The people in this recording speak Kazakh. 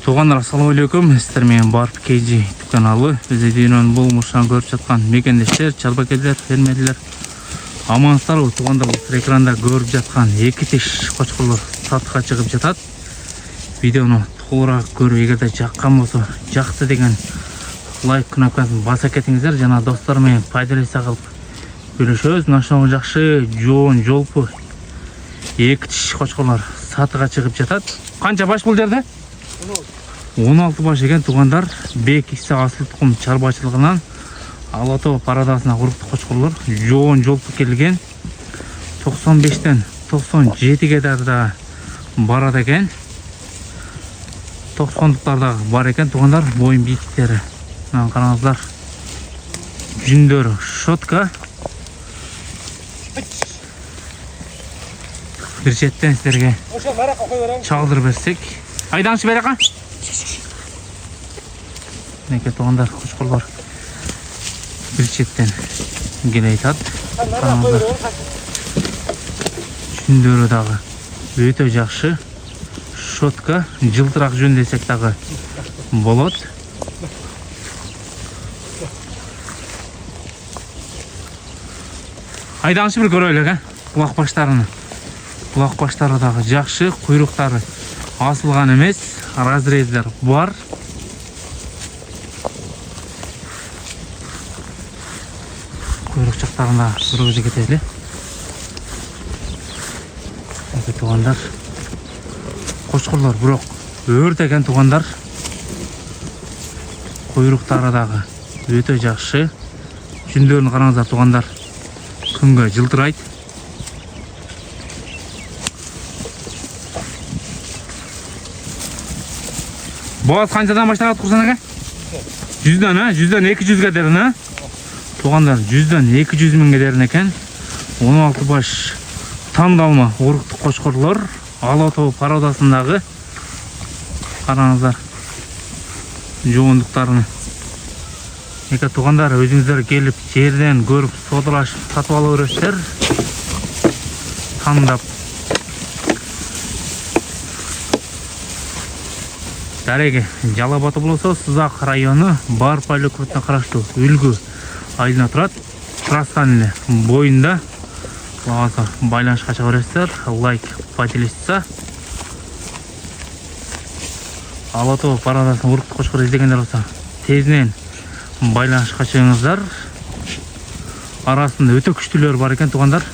Туғандар, ассалаmu алейкум. Сіздер менен Барып KG каналы. Бізде дүйнөнүн болмушан көрүп жаткан мекендештер, чарбакелер, фермерлер. Амансыздар, туғандар, экранда көрүп жаткан эки тиш кочкорлор сатыкка чыгып жатат. Видеону толугураак көрүп, эгерде жаккан болсо, жакты деген лайк кнопкасын баса кетиңиздер. Жана достор менен пайдалыса кылып бөлүшөбүз. Нашоң жакшы, жоон, жолпу эки тиш кочкорлор сатыкка чыгып жатат. Канча баш бул жерде? 16 баш екен туғандар. Бек исі асыл тұқым чарбачылығынан Алатау парадасына құрықты қошқырлар жоон жолпы келген. 95-тен 97-ге да барады екен. 90-дықтарда бар екен туғандар. Бойын биіктіктері қараңыздар. Жүндері шотка. Bir шеттен сіздерге чалдыр берсек. Айдаңшы береқа. Неке туғандар, қошқырлар бір шеттен келе айтады. Жүндері дағы өте жақшы. Шотка, жылтырақ жүн десек дағы болады. Айдаңшы бір көрелік, құлақ баштарыны. Құлақ баштары дағы жақшы, құйрықтары асылған емес, разрездер бар. Құйрық жақтарында біргізі кетеді. Туғандар, қошқырлар бұрық өртеген туғандар. Құйрықтары дағы өте жақшы. Жүндерін қараңыздар туғандар, күнге жылтырайды. Боğaz қаншадан башталады Құрсан аға? 100-дан, 100-дан 200-ге дерін, туғандар, 100-дан 200 мыңға дерін екен. 16 баш таңдалма орықты қошқырлар Алатау парадасындағы қараңыздар жоғындықтарыны. Еке туғандар, өзіңіздер келіп жерден көріп содырлашып сатып алу өрестер таңдап. Дәреге Жалабаты болса, Сызақ районы Барып округіне қарашты Үлгү айылына тұрады. Крастаниле бойында. Лағаса байланышқа шығарыстар, лайк пайдалысса. Алатау парадасын ұрықты қошқыр іздегендер болса, тезінен байланышқа шығыңыздар. Арасында өте күштілер бар екен туғандар.